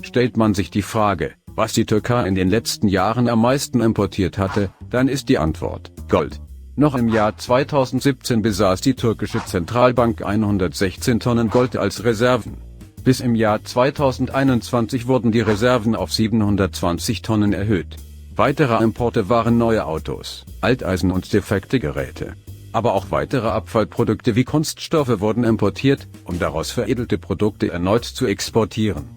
Stellt man sich die Frage, was die Türkei in den letzten Jahren am meisten importiert hatte, dann ist die Antwort Gold. Noch im Jahr 2017 besaß die türkische Zentralbank 116 Tonnen Gold als Reserven. Bis im Jahr 2021 wurden die Reserven auf 720 Tonnen erhöht. Weitere Importe waren neue Autos, Alteisen und defekte Geräte. Aber auch weitere Abfallprodukte wie Kunststoffe wurden importiert, um daraus veredelte Produkte erneut zu exportieren.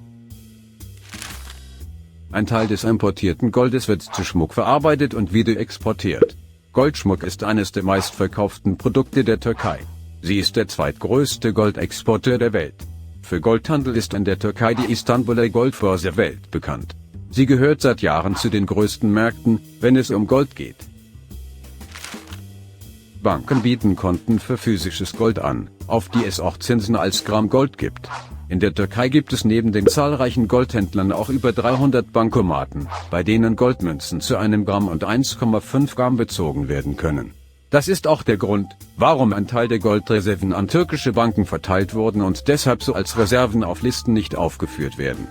Ein Teil des importierten Goldes wird zu Schmuck verarbeitet und wieder exportiert. Goldschmuck ist eines der meistverkauften Produkte der Türkei. Sie ist der zweitgrößte Goldexporteur der Welt. Für Goldhandel ist in der Türkei die Istanbuler Goldbörse weltbekannt. Sie gehört seit Jahren zu den größten Märkten, wenn es um Gold geht. Banken bieten Konten für physisches Gold an, auf die es auch Zinsen als Gramm Gold gibt. In der Türkei gibt es neben den zahlreichen Goldhändlern auch über 300 Bankomaten, bei denen Goldmünzen zu einem Gramm und 1,5 Gramm bezogen werden können. Das ist auch der Grund, warum ein Teil der Goldreserven an türkische Banken verteilt wurden und deshalb so als Reserven auf Listen nicht aufgeführt werden.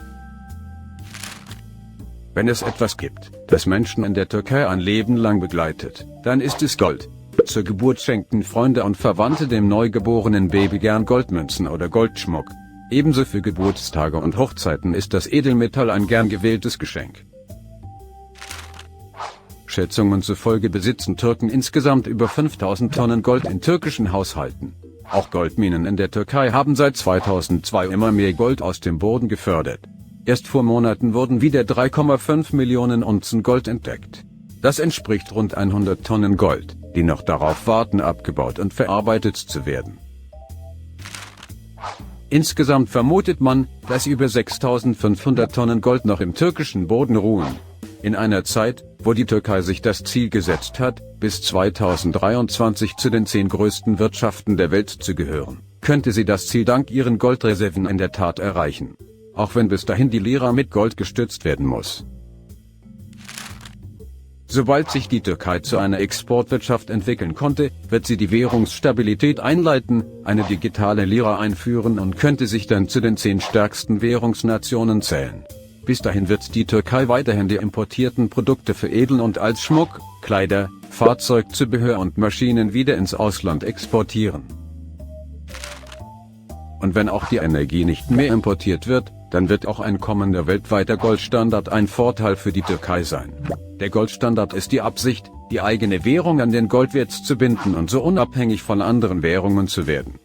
Wenn es etwas gibt, das Menschen in der Türkei ein Leben lang begleitet, dann ist es Gold. Zur Geburt schenkten Freunde und Verwandte dem neugeborenen Baby gern Goldmünzen oder Goldschmuck. Ebenso für Geburtstage und Hochzeiten ist das Edelmetall ein gern gewähltes Geschenk. Schätzungen zufolge besitzen Türken insgesamt über 5000 Tonnen Gold in türkischen Haushalten. Auch Goldminen in der Türkei haben seit 2002 immer mehr Gold aus dem Boden gefördert. Erst vor Monaten wurden wieder 3,5 Millionen Unzen Gold entdeckt. Das entspricht rund 100 Tonnen Gold, die noch darauf warten, abgebaut und verarbeitet zu werden. Insgesamt vermutet man, dass über 6500 Tonnen Gold noch im türkischen Boden ruhen. In einer Zeit, wo die Türkei sich das Ziel gesetzt hat, bis 2023 zu den 10 größten Wirtschaften der Welt zu gehören, könnte sie das Ziel dank ihren Goldreserven in der Tat erreichen. Auch wenn bis dahin die Lira mit Gold gestützt werden muss. Sobald sich die Türkei zu einer Exportwirtschaft entwickeln konnte, wird sie die Währungsstabilität einleiten, eine digitale Lira einführen und könnte sich dann zu den 10 stärksten Währungsnationen zählen. Bis dahin wird die Türkei weiterhin die importierten Produkte veredeln und als Schmuck, Kleider, Fahrzeugzubehör und Maschinen wieder ins Ausland exportieren. Und wenn auch die Energie nicht mehr importiert wird, dann wird auch ein kommender weltweiter Goldstandard ein Vorteil für die Türkei sein. Der Goldstandard ist die Absicht, die eigene Währung an den Goldwert zu binden und so unabhängig von anderen Währungen zu werden.